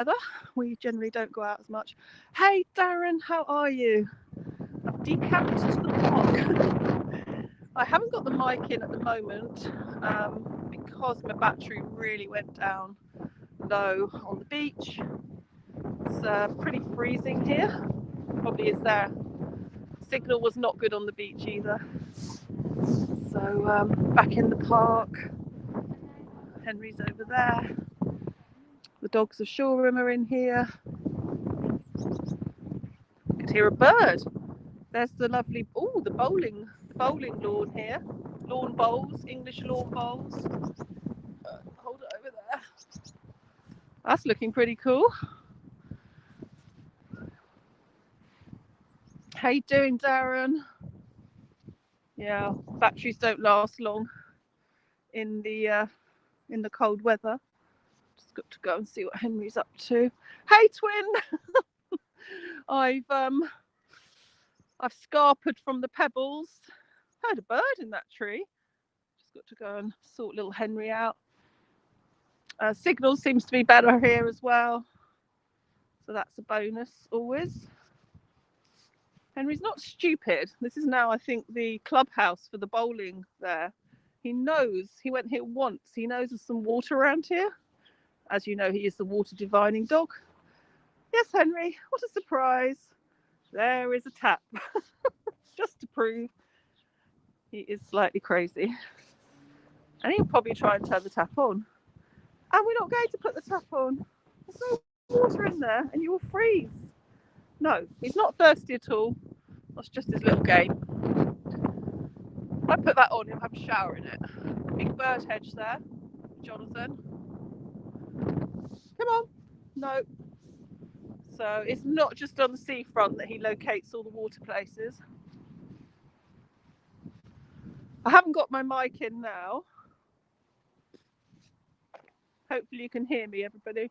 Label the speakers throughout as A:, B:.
A: weather. We generally don't go out as much. Hey Darren, how are you? I've decamped to the park. I haven't got the mic in at the moment because my battery really went down low on the beach. It's pretty freezing here. Probably is there. Signal was not good on the beach either. So back in the park. Henry's over there. The dogs of Shoreham are in here. I could hear a bird. There's the lovely, the bowling lawn here. Lawn bowls, English lawn bowls. Hold it over there. That's looking pretty cool. How you doing, Darren? Yeah, batteries don't last long in the cold weather. Just got to go and see what Henry's up to. Hey, twin. I've scarpered from the pebbles. Heard a bird in that tree. Just got to go and sort little Henry out. Signal seems to be better here as well, so that's a bonus always. Henry's not stupid. This is now, I think, the clubhouse for the bowling there. He knows, he went here once. He knows there's some water around here. As you know, he is the water divining dog. Yes, Henry, what a surprise. There is a tap. Just to prove he is slightly crazy. And he'll probably try and turn the tap on. And we're not going to put the tap on. There's no water in there and you will freeze. No, he's not thirsty at all. That's just his little game. If I put that on, he'll have a shower in it. Big bird hedge there, Jonathan. Come on. No. So it's not just on the seafront that he locates all the water places. I haven't got my mic in now. Hopefully you can hear me, everybody.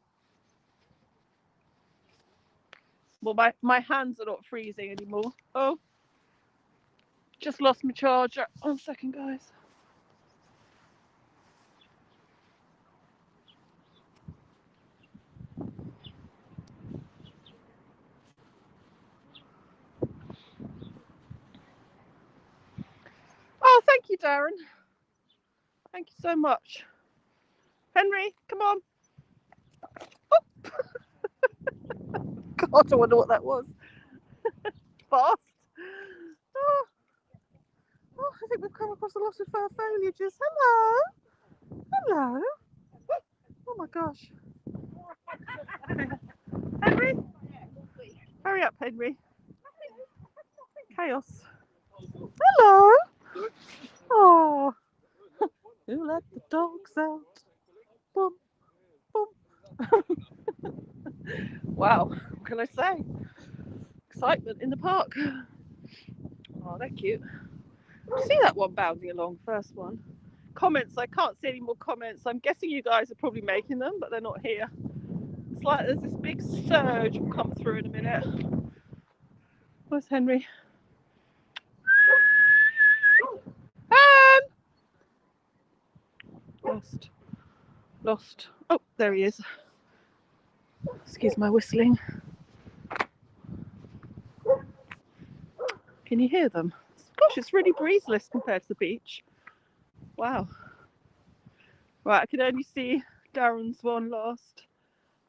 A: Well, my hands are not freezing anymore. Oh, just lost my charger. 1 second, guys. Oh, thank you, Darren. Thank you so much. Henry, come on. Oh. God, I wonder what that was. Fast. Oh. I think we've come across a lot of foliages. Hello. Hello. Oh my gosh. Henry? Hurry up, Henry. Chaos. Hello. Oh. Who let the dogs out? Boom. Boom. Wow. What can I say? Excitement in the park. Oh, they're cute. See that one bounding along, first one. Comments, I can't see any more comments. I'm guessing you guys are probably making them, but they're not here. It's like there's this big surge will come through in a minute. Where's Henry? Lost. Oh, there he is. Excuse my whistling. Can you hear them? Gosh, it's really breezeless compared to the beach. Wow. Right, I can only see Darren's one last.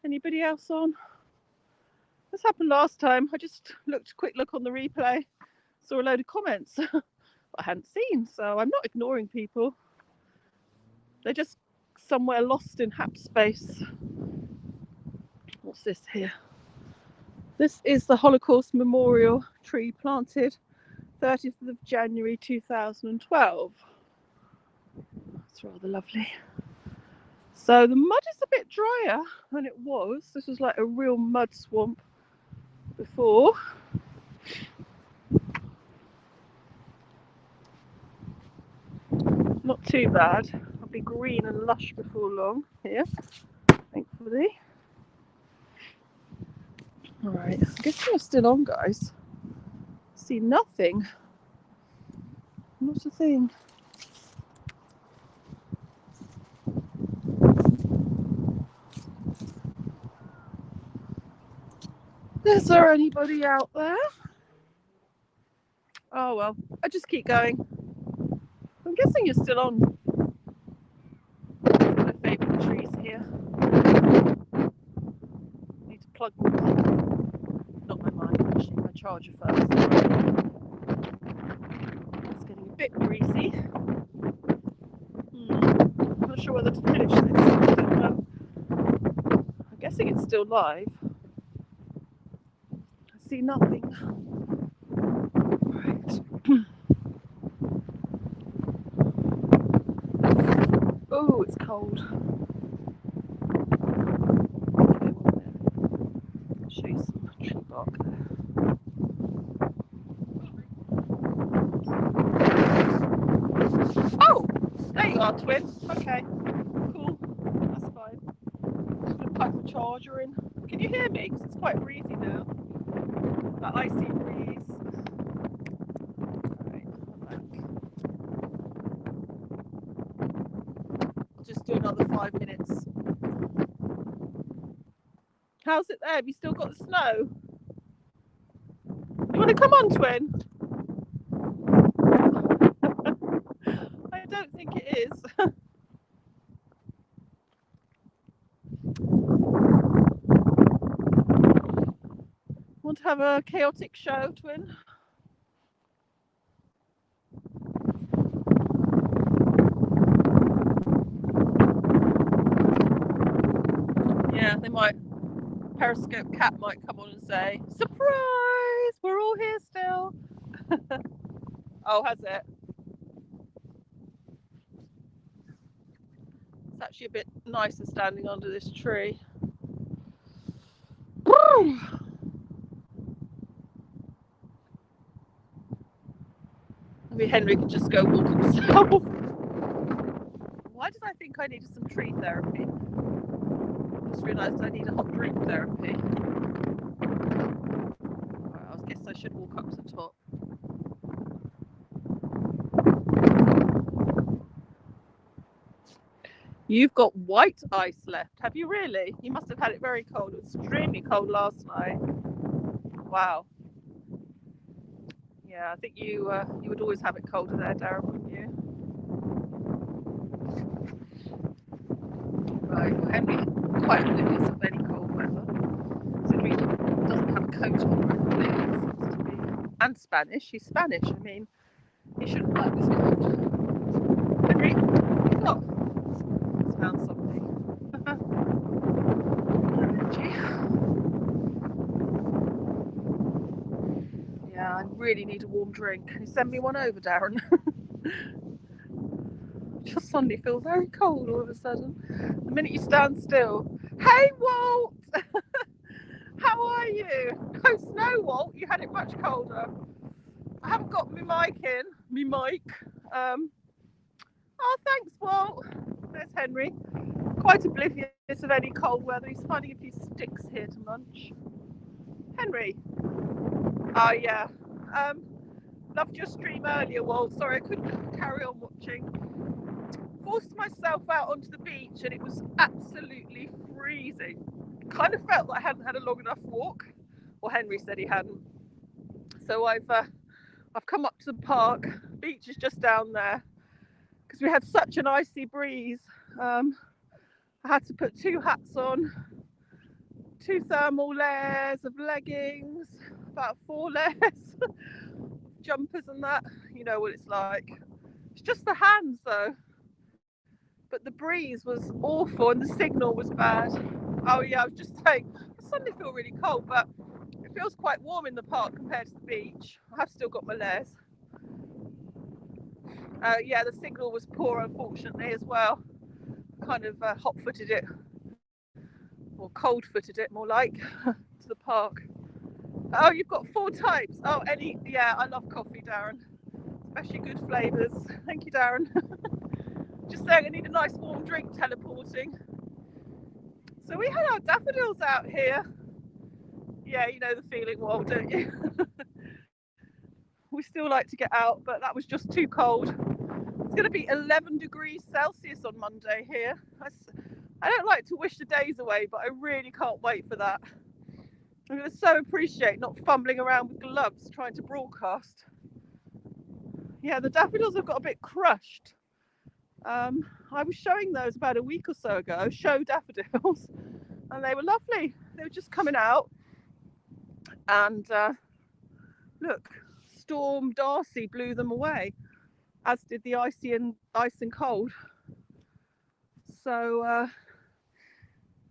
A: Anybody else on? This happened last time. I just looked a quick look on the replay, saw a load of comments I hadn't seen, so I'm not ignoring people. They're just somewhere lost in hap space. What's this here? This is the Holocaust Memorial tree planted 30th of January 2012. It's rather lovely. So the mud is a bit drier than it was. This was like a real mud swamp before. Not too bad. I'll be green and lush before long here, thankfully. Alright, I guess we're still on, guys. See nothing. Not a thing. Is there anybody out there? Oh well, I just keep going. I'm guessing you're still on. My favourite trees here. Need to plug not my mic, actually, my charger first. It's getting a bit greasy. I'm not sure whether to finish this. I don't know. I'm guessing it's still live. I see nothing. Right. Oh, it's cold. Okay, I'll show you some tree bark there. Oh, there you are, twin. Okay, cool. That's fine. I'm just gonna plug the charger in. Can you hear me? Because it's quite breezy now. That icy breeze. Alright, I'm back. I'll just do another 5 minutes. How's it there? Have you still got the snow? You want to come on, twin? I don't think it is. Want to have a chaotic show, twin? Yeah, they might. Periscope Cat might come on and say, surprise, we're all here still. Oh, has it? It's actually a bit nicer standing under this tree. Maybe Henry could just go walk himself. Why did I think I needed some tree therapy? I just realised I need a hot drink therapy. Right, I guess I should walk up to the top. You've got white ice left, have you really? You must have had it very cold. It was extremely cold last night. Wow. Yeah, I think you would always have it colder there, Darren, wouldn't you? Right, well, Henry quite oblivious of any cold weather. So he doesn't have a coat on or anything. Seems to be. And Spanish. He's Spanish. I mean, he shouldn't like this cold. Henry, look. It's found something. Yeah, I really need a warm drink. Can you send me one over, Darren? Just suddenly feel very cold all of a sudden. The minute you stand still. Hey, Walt! How are you? No snow, Walt. You had it much colder. I haven't got my mic in. Me mic. Oh, thanks, Walt. There's Henry. Quite oblivious of any cold weather. He's finding a few sticks here to munch. Henry. Oh, yeah. Loved your stream earlier, Walt. Sorry, I couldn't carry on watching. Forced myself out onto the beach and it was absolutely freezing. Kind of felt like I hadn't had a long enough walk. Well, Henry said he hadn't. So I've come up to the park. Beach is just down there because we had such an icy breeze. I had to put 2 hats on, 2 thermal layers of leggings, about 4 layers, jumpers and that. You know what it's like. It's just the hands though. But the breeze was awful and the signal was bad. Oh yeah, I was just saying, I suddenly feel really cold, but it feels quite warm in the park compared to the beach. I have still got my layers. Yeah, the signal was poor, unfortunately, as well. Kind of hot-footed it, or cold-footed it, more like, to the park. Oh, you've got 4 types. Oh, yeah, I love coffee, Darren. Especially good flavours. Thank you, Darren. Just saying, I need a nice warm drink teleporting. So we had our daffodils out here. Yeah, you know the feeling, well, don't you? We still like to get out, but that was just too cold. It's going to be 11 degrees Celsius on Monday here. I don't like to wish the days away, but I really can't wait for that. I'm going to so appreciate not fumbling around with gloves trying to broadcast. Yeah, the daffodils have got a bit crushed. I was showing those about a week or so ago, show daffodils, and they were lovely. They were just coming out, and look, Storm Darcy blew them away, as did the ice and cold. So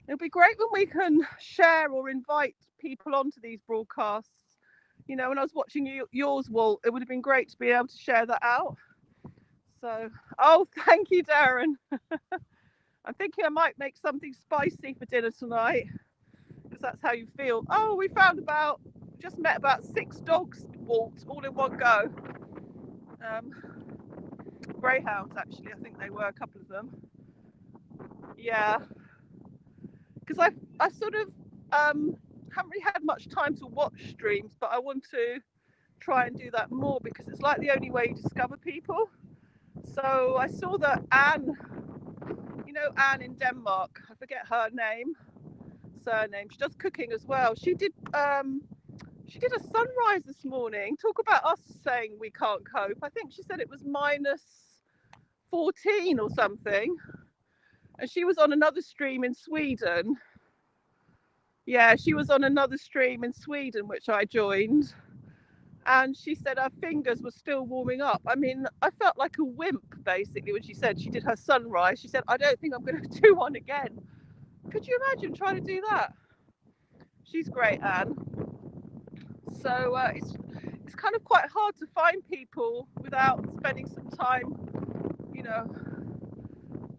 A: it'll be great when we can share or invite people onto these broadcasts. You know, when I was watching yours, Walt, it would have been great to be able to share that out. So, oh, thank you, Darren. I'm thinking I might make something spicy for dinner tonight, because that's how you feel. Oh, we found just met about 6 dogs, Walt, all in one go. Greyhounds, actually, I think they were, a couple of them. Yeah, because I sort of haven't really had much time to watch streams, but I want to try and do that more, because it's like the only way you discover people. So I saw that Anne, you know, Anne in Denmark, I forget her surname, she does cooking as well. She did a sunrise this morning. Talk about us saying we can't cope. I think she said it was -14 or something, and she was on another stream in Sweden. Yeah, she was on another stream in Sweden, which I joined, and she said her fingers were still warming up. I mean, I felt like a wimp basically when she said she did her sunrise. She said, I don't think I'm going to do one again. Could you imagine trying to do that? She's great, Anne. So it's kind of quite hard to find people without spending some time, you know,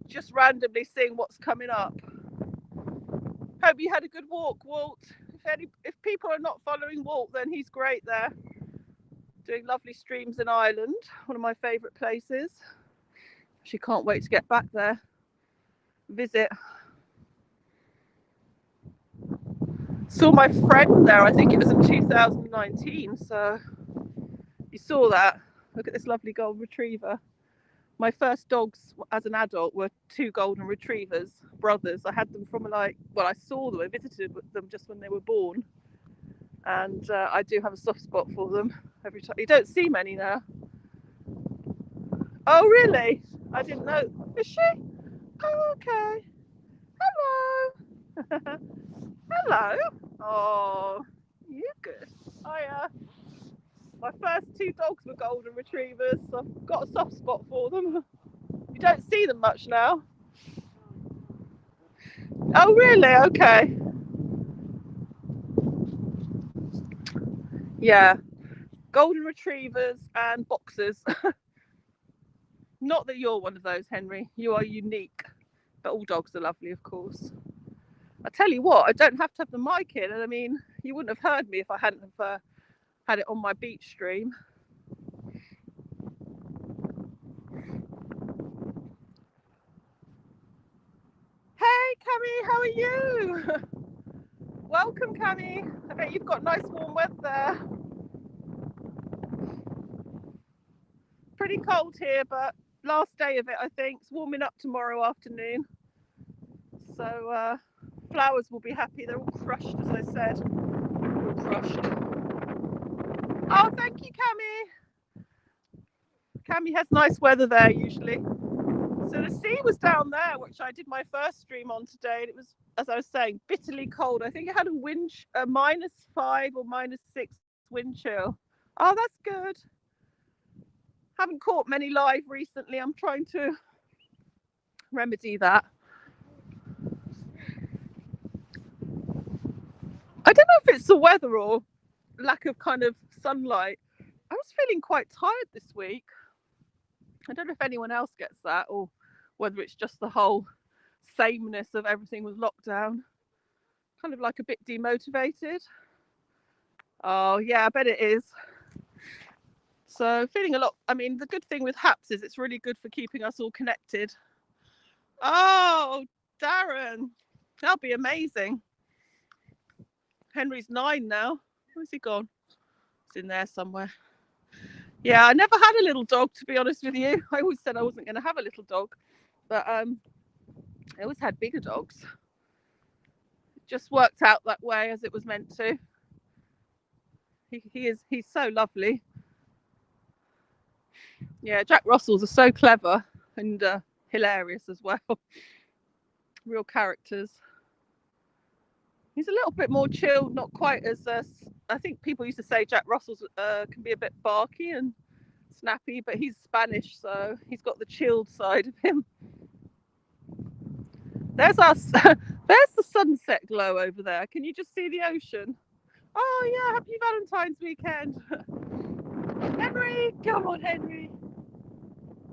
A: just randomly seeing what's coming up. Hope you had a good walk, Walt. If people are not following Walt, then he's great there, doing lovely streams in Ireland, one of my favourite places. She can't wait to get back there, visit. Saw my friend there, I think it was in 2019, so you saw that. Look at this lovely golden retriever. My first dogs as an adult were 2 golden retrievers, brothers. I had them from I saw them, I visited them just when they were born. And I do have a soft spot for them every time. You don't see many now. Oh, really? I didn't know. Is she? Oh, okay. Hello. Hello. Oh, you're good. My first 2 dogs were golden retrievers, so I've got a soft spot for them. You don't see them much now. Oh, really? Okay. Yeah. Golden retrievers and boxers. Not that you're one of those, Henry. You are unique. But all dogs are lovely, of course. I tell you what, I don't have to have the mic in. And I mean, you wouldn't have heard me if I hadn't have had it on my beach stream. Hey, Cami, how are you? Welcome, Cami. I bet you've got nice warm weather there. Pretty cold here, but last day of it, I think. It's warming up tomorrow afternoon. So flowers will be happy. They're all crushed, as I said. All crushed. Oh, thank you, Cami. Cami has nice weather there usually. So the sea was down there, which I did my first stream on today, and it was, as I was saying, bitterly cold. I think it had a -5 or -6 wind chill. Oh, that's good. Haven't caught many live recently. I'm trying to remedy that. I don't know if it's the weather or lack of kind of sunlight. I was feeling quite tired this week. I don't know if anyone else gets that, or whether it's just the whole sameness of everything with lockdown. Kind of like a bit demotivated. Oh, yeah, I bet it is. So feeling a lot. I mean, the good thing with HAPS is it's really good for keeping us all connected. Oh, Darren, that'll be amazing. Henry's 9 now. Where's he gone? It's in there somewhere. Yeah, I never had a little dog, to be honest with you. I always said I wasn't going to have a little dog, but I always had bigger dogs. just worked out that way as it was meant to. He's so lovely. Yeah, Jack Russells are so clever and hilarious as well. Real characters. He's a little bit more chilled, not quite as I think people used to say Jack Russells can be a bit barky and snappy, but he's Spanish, so he's got the chilled side of him. There's us. There's the sunset glow over there. Can you just see the ocean? Oh yeah, happy Valentine's weekend. Henry, come on, Henry.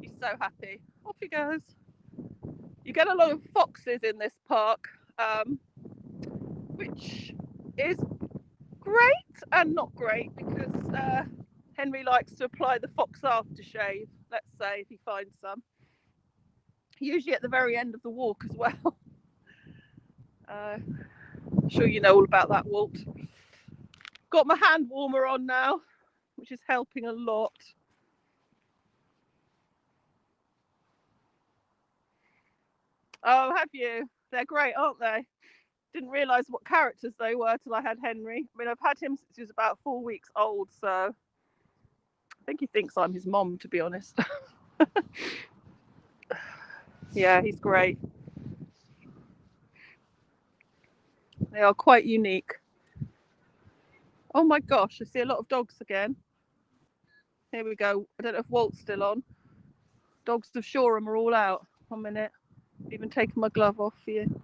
A: He's so happy. Off he goes. You get a lot of foxes in this park, which is great and not great because Henry likes to apply the fox aftershave, let's say, if he finds some. Usually at the very end of the walk as well. I'm sure you know all about that, Walt. Got my hand warmer on now, which is helping a lot. Oh, have you? They're great, aren't they? Didn't realise what characters they were till I had Henry. I mean, I've had him since he was about 4 weeks old, so I think he thinks I'm his mom, to be honest. Yeah, he's great. They are quite unique. Oh my gosh, I see a lot of dogs again. Here we go. I don't know if Walt's still on. Dogs of Shoreham are all out. 1 minute. Even taking my glove off for you.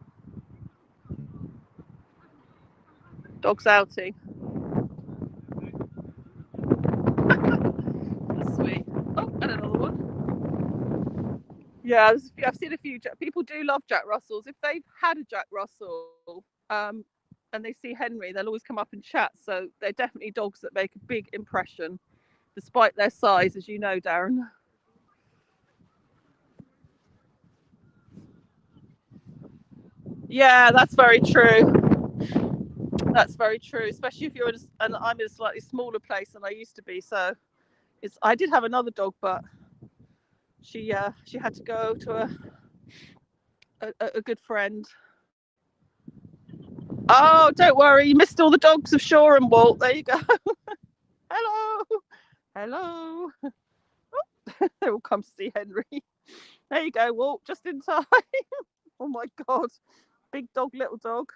A: Dogs outing. That's sweet. Oh, and another one. Yeah, I've seen a few. People do love Jack Russells. If they've had a Jack Russell, and they see Henry, they'll always come up and chat. So they're definitely dogs that make a big impression, despite their size, as you know, Darren. Yeah, that's very true. That's very true, especially if you're and I'm in a slightly smaller place than I used to be. So I did have another dog, but she had to go to a good friend. Oh, don't worry, you missed all the dogs of Shoreham, Walt. There you go. Hello, hello. Oh, they will come to see Henry. There you go, Walt, just in time. Oh my God, big dog, little dog.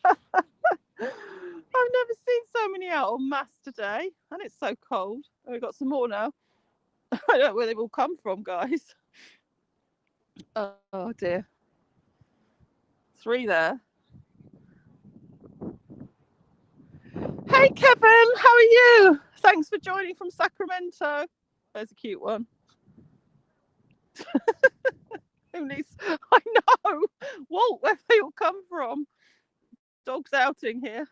A: I've never seen so many out en masse today, and it's so cold. Oh, we've got some more now. I don't know where they've all come from, guys. Oh dear. 3 there. Hey Kevin, how are you? Thanks for joining from Sacramento. There's a cute one. Who needs? I know. Walt, where they all come from? Dog's outing here.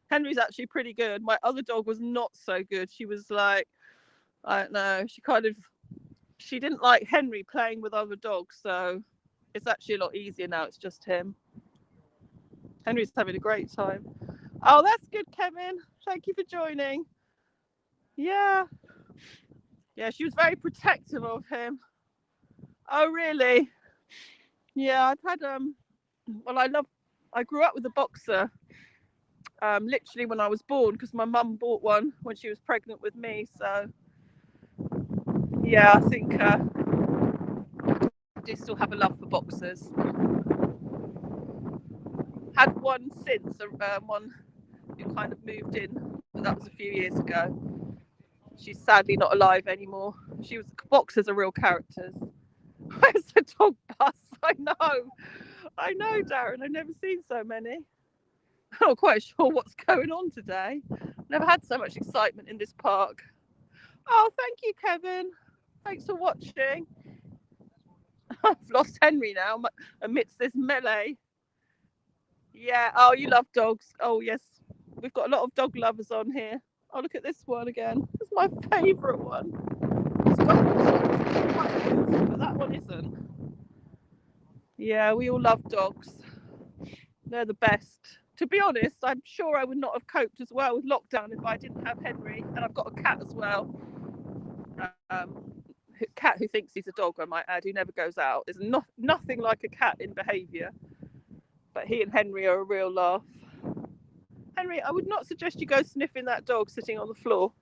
A: Henry's actually pretty good. My other dog was not so good. She was like, I don't know. She didn't like Henry playing with other dogs, so it's actually a lot easier now. It's just him. Henry's having a great time. Oh, that's good, Kevin. Thank you for joining. Yeah. Yeah, she was very protective of him. Oh, really? Yeah, I've had well, I grew up with a boxer. Literally when I was born, because my mum bought one when she was pregnant with me. So yeah, I think I do still have a love for boxers. Had one since, one who kind of moved in, but that was a few years ago. She's sadly not alive anymore. Boxers are real characters. Where's the dog bus? I know, Darren. I've never seen so many. I'm not quite sure what's going on today. Never had so much excitement in this park. Oh, thank you, Kevin. Thanks for watching. I've lost Henry now amidst this melee. Yeah. Oh, you love dogs. Oh, yes. We've got a lot of dog lovers on here. Oh, look at this one again. It's my favourite one. It's got but that one isn't. Yeah, we all love dogs. They're the best. To be honest, I'm sure I would not have coped as well with lockdown if I didn't have Henry. And I've got a cat as well. Cat who thinks he's a dog, I might add, who never goes out. There's nothing like a cat in behaviour. But he and Henry are a real laugh. Henry, I would not suggest you go sniffing that dog sitting on the floor.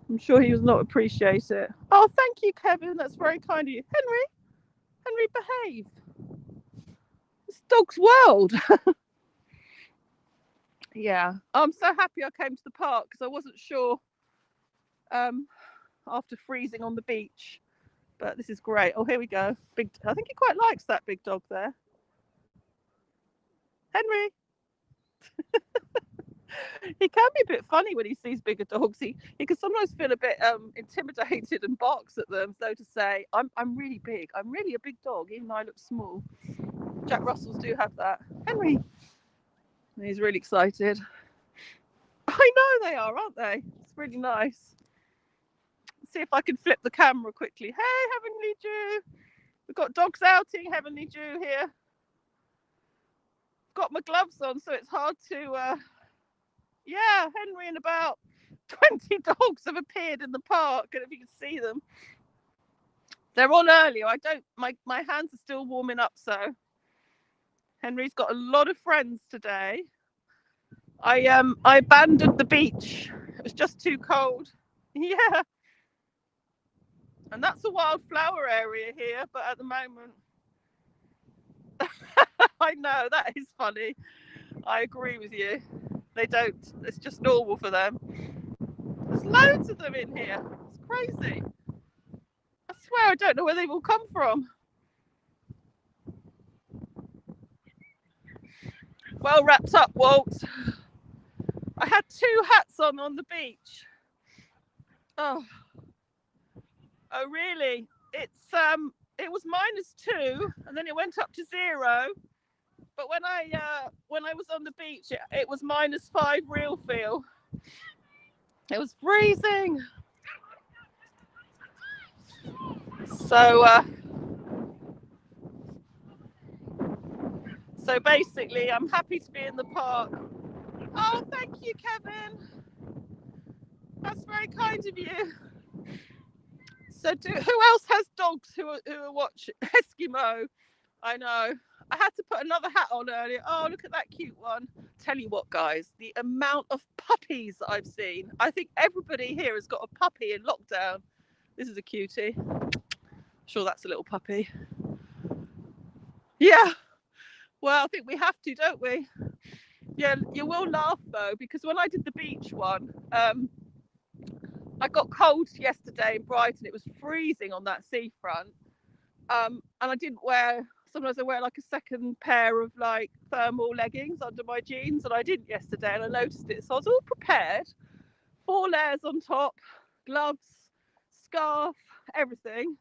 A: I'm sure he does not appreciate it. Oh, thank you, Kevin. That's very kind of you. Henry, behave. It's dog's world. Yeah, I'm so happy I came to the park because I wasn't sure after freezing on the beach. But this is great. Oh, here we go. I think he quite likes that big dog there. Henry. He can be a bit funny when he sees bigger dogs. He can sometimes feel a bit intimidated and barks at them. So to say, I'm really big. I'm really a big dog, even though I look small. Jack Russells do have that. Henry. He's really excited. I know they are, aren't they? It's really nice. See if I can flip the camera quickly. Hey, Heavenly Dew. We've got dogs outing, Heavenly Dew here. Got my gloves on, so it's hard to... Yeah, Henry and about 20 dogs have appeared in the park, and if you can see them. They're on earlier. My hands are still warming up, so... Henry's got a lot of friends today. I abandoned the beach. It was just too cold. Yeah. And that's a wildflower area here, but at the moment... I know, that is funny. I agree with you. They don't. It's just normal for them. There's loads of them in here. It's crazy. I swear I don't know where they've all come from. Well wrapped up, Walt. I had 2 hats on the beach. Oh really? It was -2, and then it went up to 0. But when I was on the beach, it was -5 real feel. It was freezing. So basically, I'm happy to be in the park. Oh, thank you, Kevin. That's very kind of you. So who else has dogs who are watching Eskimo? I know. I had to put another hat on earlier. Oh, look at that cute one. Tell you what, guys, the amount of puppies that I've seen. I think everybody here has got a puppy in lockdown. This is a cutie. Sure, that's a little puppy. Yeah. Well, I think we have to, don't we? Yeah, you will laugh though, because when I did the beach one, I got cold yesterday in Brighton. It was freezing on that seafront. And I didn't wear, sometimes I wear like a second pair of like thermal leggings under my jeans, and I didn't yesterday, and I noticed it. So I was all prepared, 4 layers on top, gloves, scarf, everything.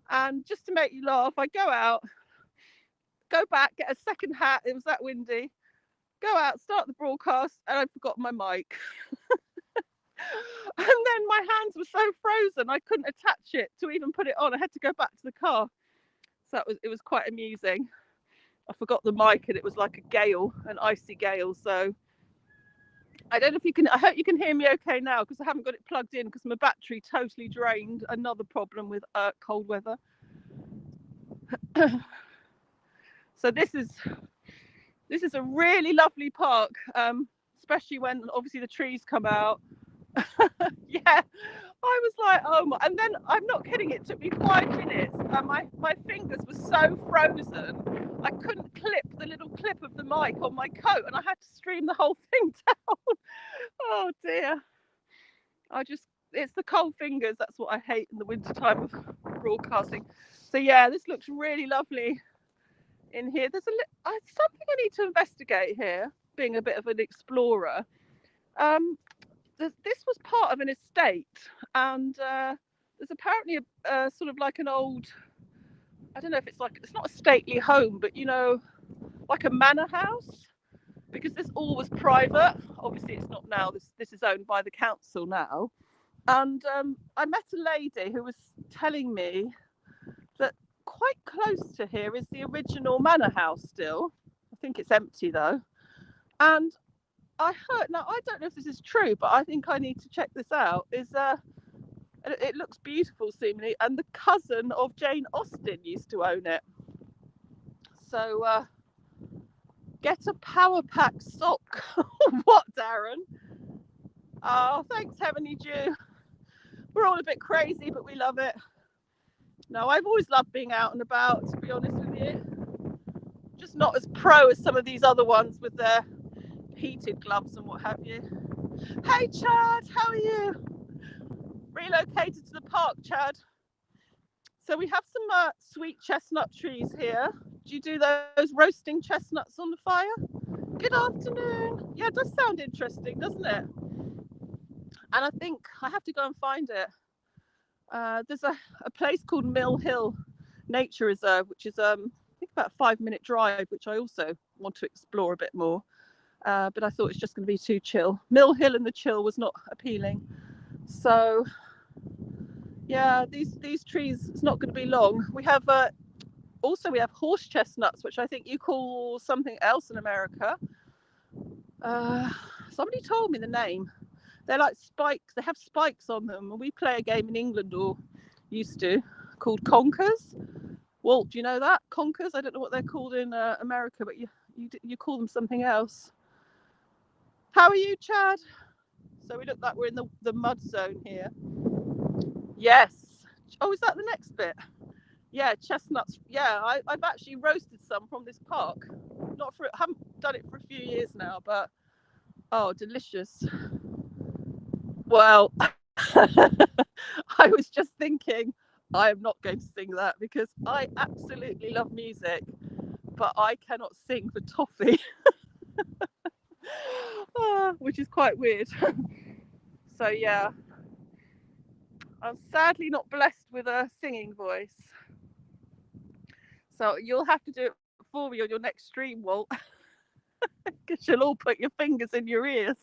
A: And just to make you laugh, I go out, go back, get a second hat. It was that windy. Go out, start the broadcast, and I forgot my mic. And then my hands were so frozen, I couldn't attach it to even put it on. I had to go back to the car. So it was quite amusing. I forgot the mic, and it was like a gale, an icy gale. So I don't know if you can, I hope you can hear me okay now, because I haven't got it plugged in because my battery totally drained. Another problem with cold weather. So this is a really lovely park, especially when obviously the trees come out. Yeah, I was like, oh my, and then I'm not kidding, it took me 5 minutes, and my fingers were so frozen I couldn't clip the little clip of the mic on my coat, and I had to stream the whole thing down. Oh dear. It's the cold fingers, that's what I hate in the winter time of broadcasting. So yeah, this looks really lovely in here. There's something I need to investigate here, being a bit of an explorer. This was part of an estate, and there's apparently a sort of like an old, I don't know if it's not a stately home, but like a manor house, because this all was private. Obviously it's not now, this is owned by the council now. And I met a lady who was telling me that quite close to here is the original manor house still. I think it's empty though. And I heard, now I don't know if this is true, but I think I need to check this out, it looks beautiful seemingly, and the cousin of Jane Austen used to own it. So Get a power pack sock. What, Darren? Oh, thanks, Heavenly Dew. We're all a bit crazy, but we love it. No, I've always loved being out and about, to be honest with you. Just not as pro as some of these other ones with their heated gloves and what have you. Hey, Chad, how are you? Relocated to the park, Chad. So we have some sweet chestnut trees here. Do you do those roasting chestnuts on the fire? Good afternoon. Yeah, it does sound interesting, doesn't it? And I think I have to go and find it. There's a place called Mill Hill Nature Reserve, which is I think about a 5-minute drive, which I also want to explore a bit more. But I thought it's just going to be too chill. Mill Hill and the chill was not appealing. So yeah, these trees, it's not going to be long. We have also we have horse chestnuts, which I think you call something else in America. Somebody told me the name. They're like spikes. They have spikes on them. And we play a game in England, or used to, called Conkers. Walt, do you know that? Conkers? I don't know what they're called in America, but you call them something else. How are you, Chad? So we look like we're in the mud zone here. Yes. Oh, is that the next bit? Yeah, chestnuts. Yeah, I've actually roasted some from this park. Haven't done it for a few years now, but oh, delicious. Well, I was just thinking, I am not going to sing that because I absolutely love music, but I cannot sing for toffee, which is quite weird. So yeah, I'm sadly not blessed with a singing voice. So you'll have to do it for me on your next stream, Walt, because you'll all put your fingers in your ears.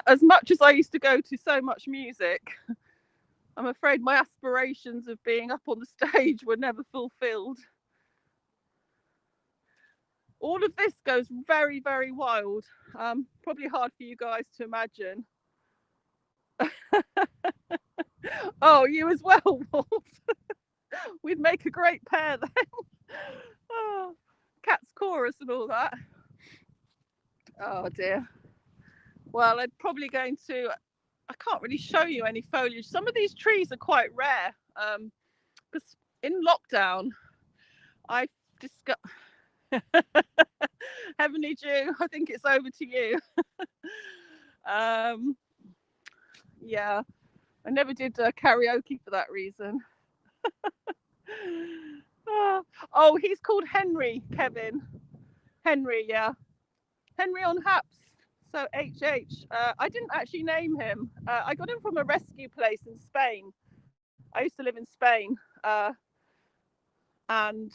A: As much as I used to go to so much music, I'm afraid my aspirations of being up on the stage were never fulfilled. All of this goes very, very wild. Probably hard for you guys to imagine. Oh, you as well, Walt. We'd make a great pair then. Oh, Cat's chorus and all that. Oh dear. Well, I'm probably going to. I can't really show you any foliage. Some of these trees are quite rare. Because in lockdown, I discovered. Heavenly Dew, I think it's over to you. Yeah, I never did karaoke for that reason. Oh, he's called Henry, Kevin. Henry, yeah. Henry on Haps. So HH. I didn't actually name him. I got him from a rescue place in Spain. I used to live in Spain. And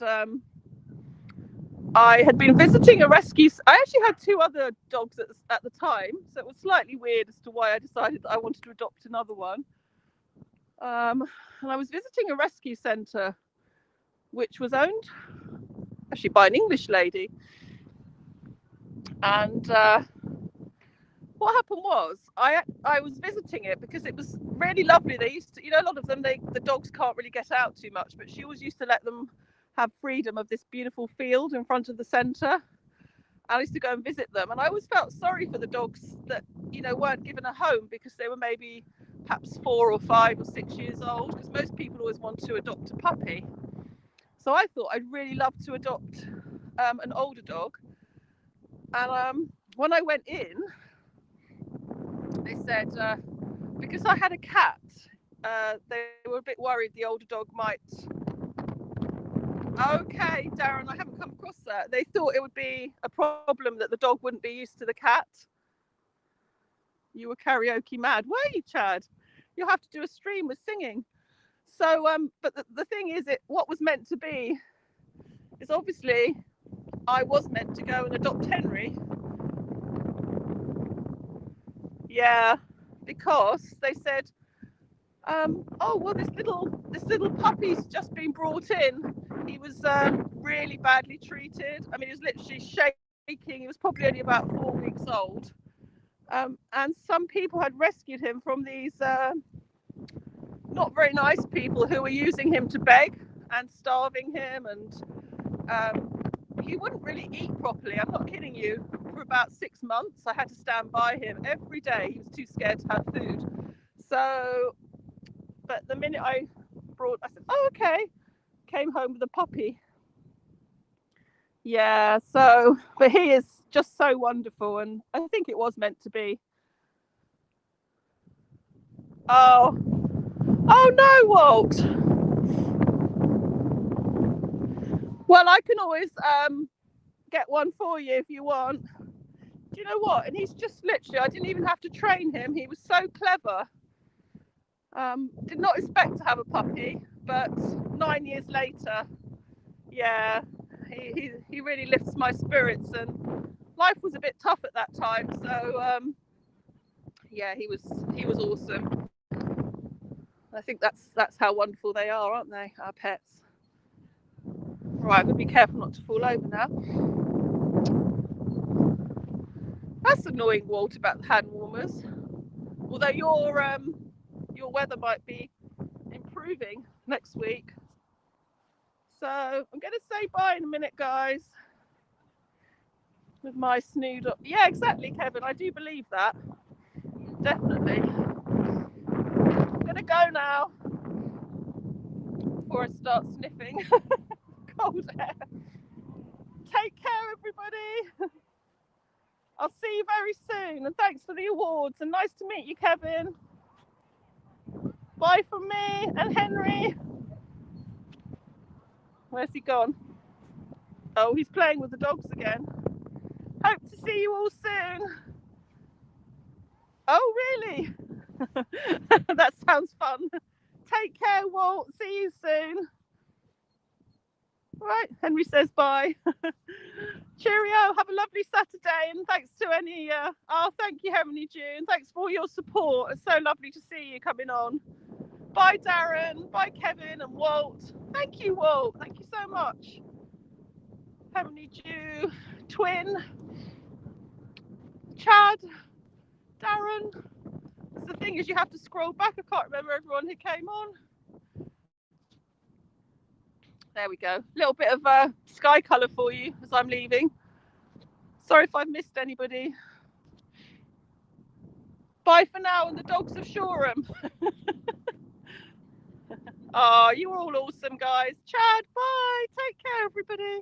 A: I had been visiting a rescue. I actually had 2 other dogs at the time. So it was slightly weird as to why I decided that I wanted to adopt another one. And I was visiting a rescue centre, which was owned actually by an English lady. And what happened was I was visiting it because it was really lovely. They used to, a lot of them, the dogs can't really get out too much, but she always used to let them have freedom of this beautiful field in front of the centre. I used to go and visit them, and I always felt sorry for the dogs that weren't given a home because they were maybe perhaps 4 or 5 or 6 years old, because most people always want to adopt a puppy. So I thought I'd really love to adopt an older dog. And when I went in, they said, because I had a cat, they were a bit worried the older dog might. Okay, Darren, I haven't come across that. They thought it would be a problem that the dog wouldn't be used to the cat. You were karaoke mad, were you, Chad? You'll have to do a stream with singing. So, but the thing is, what was meant to be is obviously I was meant to go and adopt Henry. Yeah, because they said, oh well, this little puppy's just been brought in. He was really badly treated. I mean, he was literally shaking. He was probably only about 4 weeks old. And some people had rescued him from these not very nice people who were using him to beg. and starving him, and he wouldn't really eat properly. I'm not kidding you. For about 6 months, I had to stand by him every day. He was too scared to have food. So, but the minute I said, oh, okay, came home with a puppy. Yeah, so, but he is just so wonderful, and I think it was meant to be. Oh no, Walt. Well, I can always get one for you if you want. Do you know what? And he's just literally, I didn't even have to train him. He was so clever. Did not expect to have a puppy, but 9 years later, yeah, he really lifts my spirits, and life was a bit tough at that time. So yeah, he was awesome. I think that's how wonderful they are, aren't they, our pets? Right, I'm gonna be careful not to fall over now. That's annoying, Walt, about the hand warmers. Although your weather might be improving next week. So I'm going to say bye in a minute, guys. With my snood up. Yeah, exactly, Kevin. I do believe that. Definitely. I'm going to go now before I start sniffing cold air. Take care, everybody. I'll see you very soon. And thanks for the awards. And nice to meet you, Kevin. Bye from me and Henry. Where's he gone? Oh, he's playing with the dogs again. Hope to see you all soon. Oh, really? That sounds fun. Take care, Walt. See you soon. Right, Henry says bye. Cheerio. Have a lovely Saturday, and thanks to any. Thank you, Harmony June. Thanks for all your support. It's so lovely to see you coming on. Bye, Darren. Bye, Kevin and Walt. Thank you, Walt. Thank you so much. Harmony Jew, Twin, Chad, Darren. The thing is, you have to scroll back. I can't remember everyone who came on. There we go. A little bit of sky colour for you as I'm leaving. Sorry if I've missed anybody. Bye for now, and the dogs of Shoreham. Oh, you were all awesome, guys. Chad, bye. Take care, everybody.